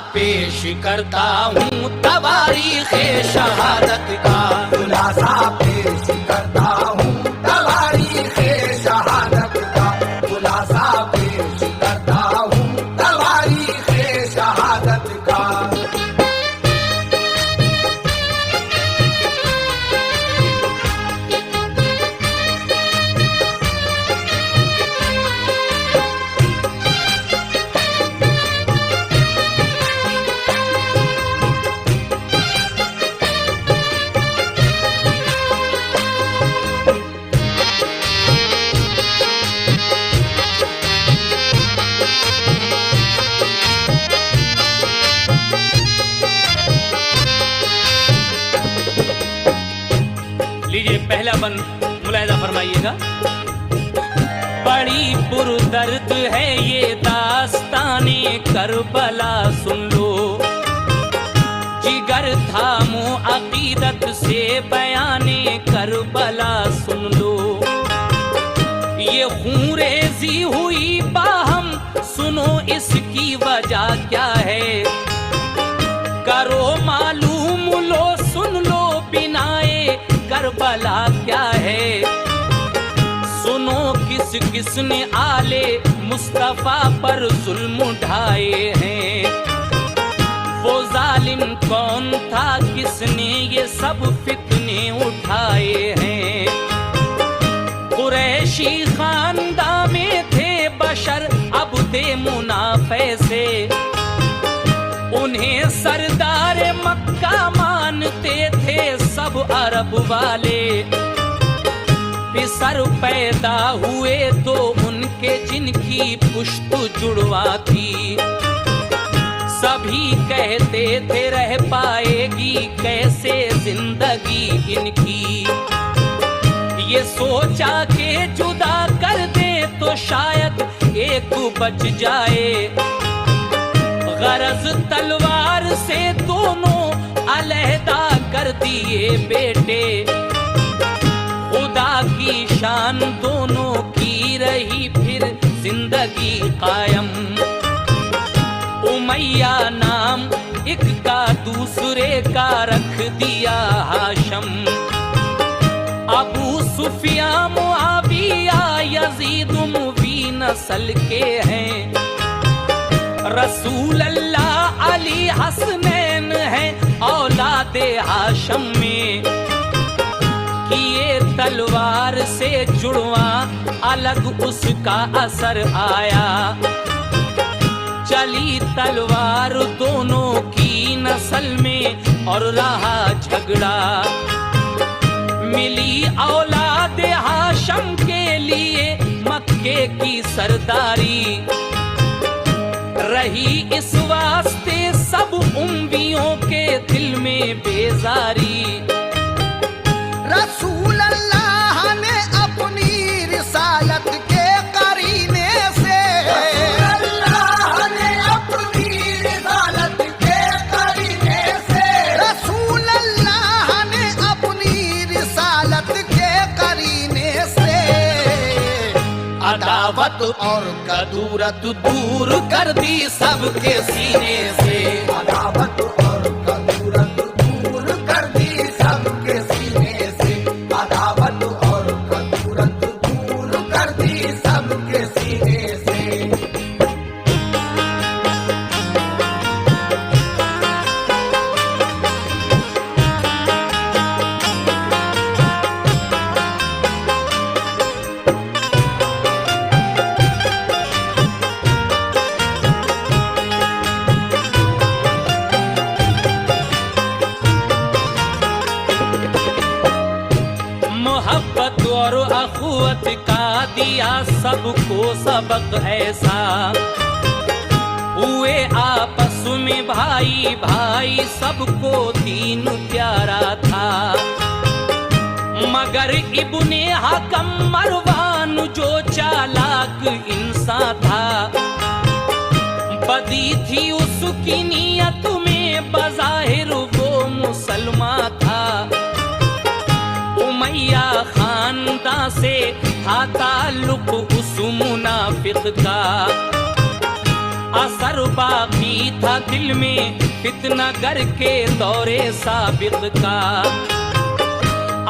पेश करता हूँ तवारीख़े शहादत का, खुलासा पेश करता हूँ तवारीख़े शहादत का, खुलासा पेश करता हूँ तवारीख़े शहादत का। लीजिए पहला बंद मुलाहिजा फरमाइएगा। बड़ी पुरदर्द है ये दास्ताने करबला सुन लो, जिगर थामो अकीदत से बयाने करबला सुन लो। ये खून रेज़ी हुई बाहम, सुनो इसकी वजह क्या है, करो मालूम लो सुन लो बिनाए करबला क्या है। सुनो किस किसने आले मुस्तफा पर जुल्म उठाए हैं, वो जालिम कौन था किसने ये सब फितने उठाए हैं। कुरैशी खानदान में थे बशर अब थे मुनाफे से, उन्हें सरदार मक्का मानते थे सब अरब वाले। पिसर पैदा हुए तो उनके जिनकी पुश्त जुड़वा थी, सभी कहते थे रह पाएगी कैसे जिंदगी इनकी। ये सोचा के जुदा कर दे तो शायद एक बच जाए, गरज तलवार से दोनों अलहदा कर दिए बेटे। खुदा की शान दोनों की रही फिर जिंदगी कायम। उमैया नाम एक का दूसरे का रख दिया हाशम। अबू सुफिया मुआविया यजीद मुबी नस्ल के हैं, रसूल अल्लाह अली हसनैन है औलादे हाशम में। किए तलवार से जुड़वा अलग उसका असर आया, चली तलवार दोनों की नस्ल में और रहा झगड़ा। मिली औलाद हाशम के लिए मक्के की सरदारी, रही इस वास्ते सब उम्मियों के दिल में बेजारी। रसूल अल्लाह ने अपनी रिसालत के करीने से, रसूल अल्लाह ने अपनी रिसालत के करीने से, रसूल अल्लाह ने अपनी रिसालत के करीने से अदावत और कदूरत दूर कर दी सबके सीने से। अदावत और कदूरत दूर कर दी सबके सीने से, अदावत और कदूरत दूर कर दी सबके सीने से। मोहब्बत और अखुवत का दिया सबको सबक ऐसा, हुए आपस में भाई भाई सबको दीन प्यारा था। मगर इब्ने हकम मरवान जो चालाक इंसान था, बदी थी उसकी नीयत में बज़ाहिर वो मुसलमान था। उमैया खानदान से था ताल्लुक उस मुनाफिक का, असर और बाकी था दिल में फितना गर के दौरे साबिक का।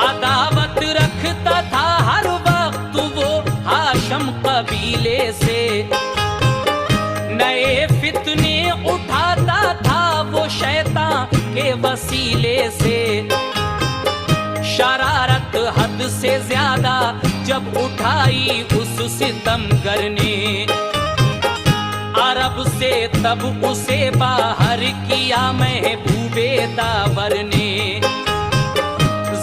अदावत रखता था हर वक्त वो हाशम कबीले से, नए फितने उठाता था वो शैतान के वसीले से। शरारत हद से ज्यादा जब उठाई उस सितमगर ने, अरब से तब उसे बाहर किया महबूबे दावर ने।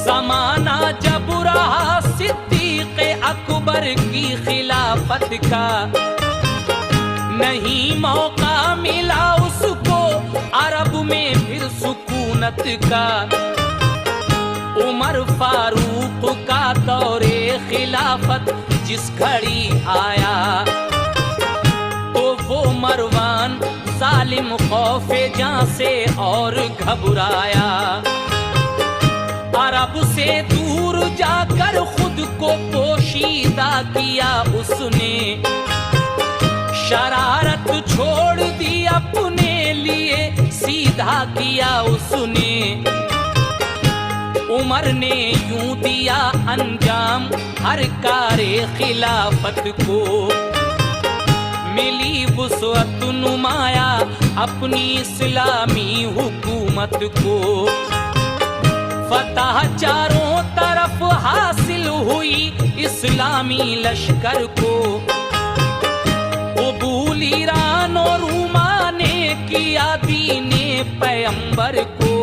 जमाना जब रहा सिद्दीक़ अकबर की खिलाफत का, नहीं मौका मिला उसको अरब में फिर सुकूनत का। उमर फारूक का दौरे खिलाफत जिस घड़ी आया, तो वो मरवान जालिम खौफे जान से और घबराया। अरब से दूर जाकर खुद को पोशीदा किया उसने, शरारत छोड़ दी अपने लिए सीधा किया उसने। उमर ने यूं दिया अंजाम हर कारे खिलाफत को, मिली वुसअत नुमाया अपनी इस्लामी हुकूमत को। फतह चारों तरफ हासिल हुई इस्लामी लश्कर को, कबूल ईरान और रूमा ने किया दीने पैगंबर को।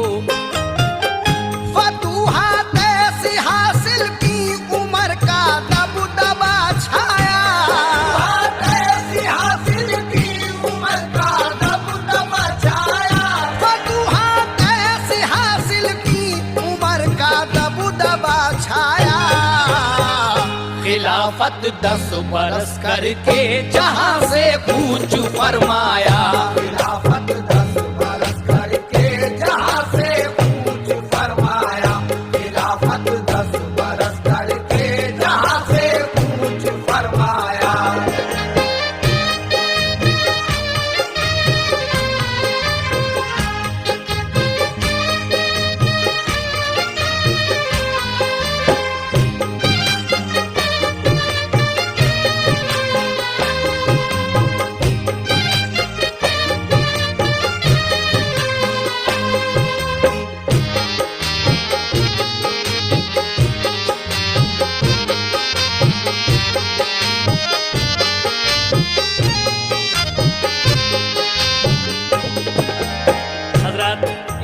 फतूहात ऐसी हासिल की उमर का दबदबा छाया, ऐसी हासिल की उमर का दबदबा छाया। फतूहात ऐसी हासिल की उमर का दबदबा छाया। खिलाफत 10 बरस करके जहां से कूच फरमाया, खिलाफत 10 बरस करके जहां से कूच फरमाया। खिलाफत 10 बरस करके जहां से कूच फरमाया।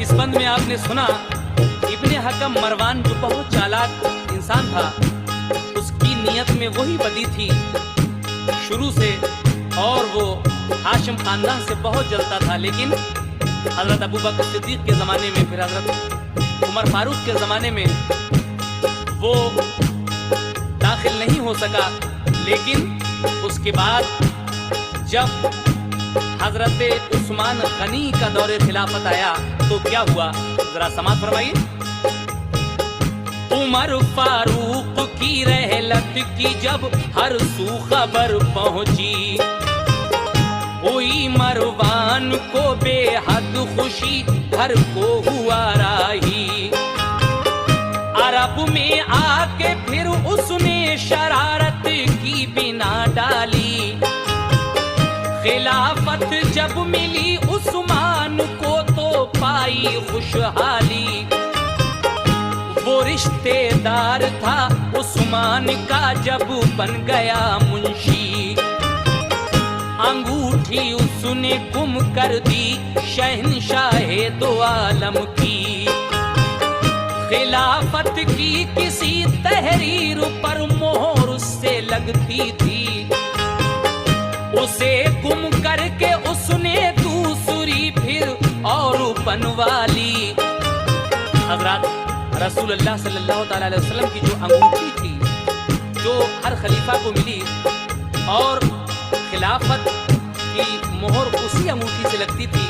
इस बंद में आपने सुना इब्ने हकम मरवान जो बहुत चालाक इंसान था, उसकी नीयत में वही बदी थी शुरू से, और वो हाशिम खानदान से बहुत जलता था। लेकिन हजरत अबू बकर सिद्दीक के ज़माने में, फिर हजरत उमर फारूक के ज़माने में वो दाखिल नहीं हो सका। लेकिन उसके बाद जब हजरत उस्मान गनी का दौरे खिलाफत आया तो क्या हुआ, जरा समाअत फरमाइए। उमर फारूक की रहलत की जब हर सू खबर पहुंची, हुई मरवान को बेहद खुशी, घर को हुआ राही। अरब में आके फिर उसने शरारत की बिना डाली। खिलाफत जब मिली उस्मान को तो पाई खुशहाली। वो रिश्तेदार था उस्मान का जब बन गया मुंशी। अंगूठी उसने गुम कर दी शहंशाहे दो आलम की। खिलाफत की किसी तहरीर पर मोहर उससे लगती थी, उसे गुम करके उसने दूसरी फिर और बनवा ली। हज़रत रसूलुल्लाह सल्लल्लाहु अलैहि वसल्लम की जो अंगूठी थी, जो हर खलीफा को मिली, और खिलाफत की मोहर उसी अंगूठी से लगती थी।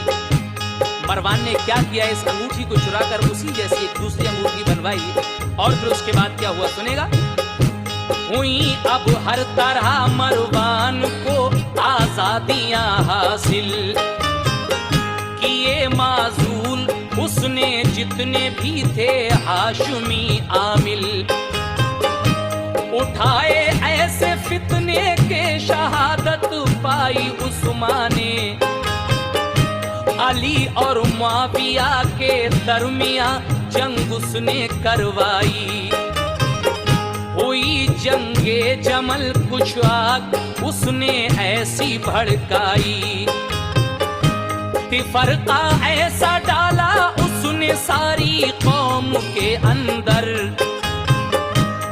मरवान ने क्या किया, इस अंगूठी को चुराकर उसी जैसी एक दूसरी अंगूठी बनवाई, और फिर उसके बाद क्या हुआ सुनेगा। हुई अब हर तरह मरवान को आजादियां हासिल, किए माजूल उसने जितने भी थे हाशमी आमिल। उठाए ऐसे फितने के शहादत पाई उस्माने, अली और मुआविया के दरमिया जंग उसने करवाई। हुई जंगे जमल कुछ आग उसने ऐसी भड़काई। तिफरका ऐसा डाला उसने सारी कौम के अंदर।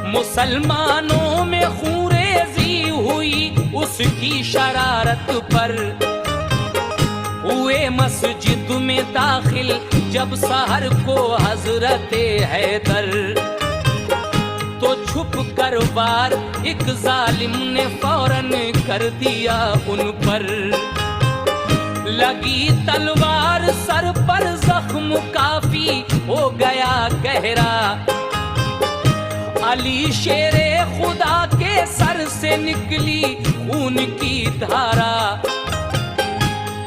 मुसलमानों में खूरेजी हुई उसकी शरारत पर। हुए मस्जिद में दाखिल जब सहर को हजरते हैदर, तो छुप कर वार एक जालिम ने फौरन कर दिया उन पर। लगी तलवार सर पर जख्म काफी हो गया गहरा। अली शेरे खुदा के सर से निकली खून की धारा।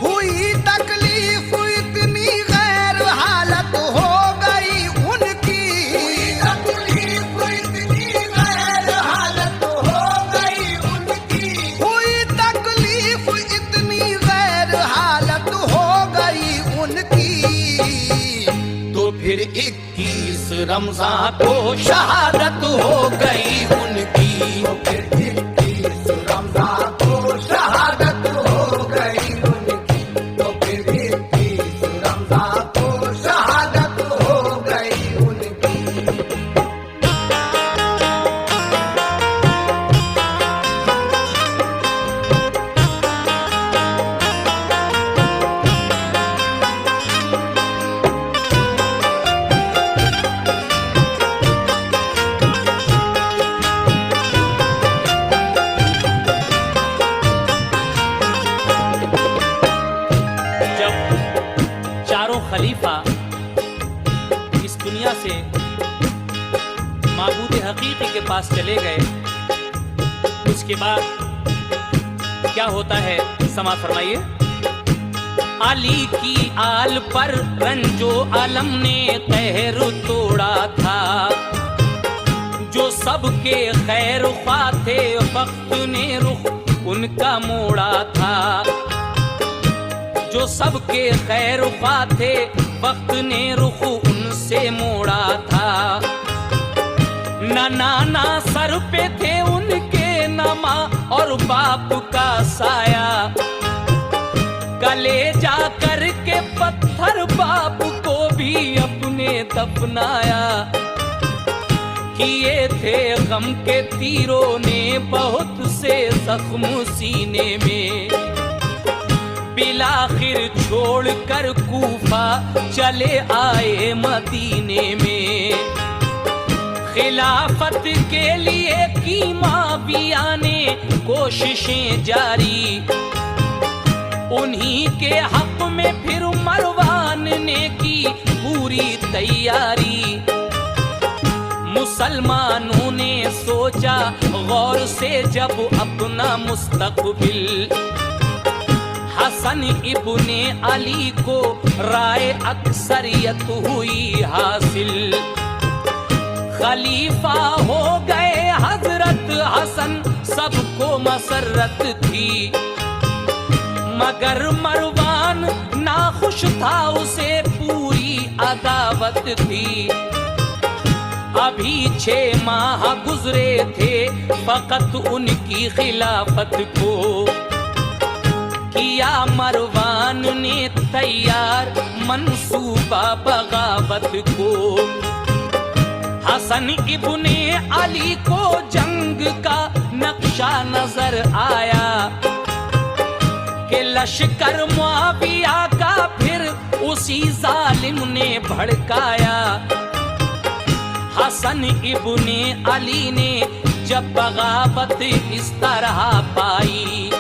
हुई तकलीफ इतनी गैर हालत हो गई उनकी। हुई तकलीफ इतनी गैर हालत हो गई उनकी। हुई तकलीफ इतनी गैर हालत हो गई उनकी। तो फिर 21 रमजान को शहादत हो गई उनकी। तो फिर 21 रमजान को शहादत हो गई उनकी। तो फिर 21 रमजान को शहादत हो गई उनकी। खलीफा इस दुनिया से माबूद हकीकी के पास चले गए, उसके बाद क्या होता है समाअत फरमाइए। अली की आल पर रंजो अलम ने कहर तोड़ा था। जो सबके खैर ख्वाह थे वक्त ने रुख उनका मोड़ा था। जो सबके खैर ख्वाह थे वक्त ने रुख उनसे मोड़ा था। न नाना सर पे थे उनके न माँ और बाप का साया। गले जा कर के पत्थर बाप को भी अपने दफनाया। किए थे गम के तीरों ने बहुत से जख्म सीने में। बिलाखिर छोड़ कर कूफा चले आए मदीने में। खिलाफत के लिए की मुआविया ने कोशिशें जारी। उन्हीं के हक में फिर मरवान ने की पूरी तैयारी। मुसलमानों ने सोचा गौर से जब अपना मुस्तकबिल। हसन इब्ने अली को राय अक्सरियत हुई हासिल। खलीफा हो गए हजरत हसन सबको मसरत थी। मगर मरवान नाखुश था उसे पूरी अदावत थी। अभी 6 माह गुजरे थे फकत उनकी खिलाफत को। किया मरवान ने तैयार मंसूबा बगावत को। हसन इब्ने अली को जंग का नक्शा नजर आया कि लश्कर मुआविया का फिर उसी जालिम ने भड़काया। हसन इब्ने अली ने जब बगावत इस तरह पाई,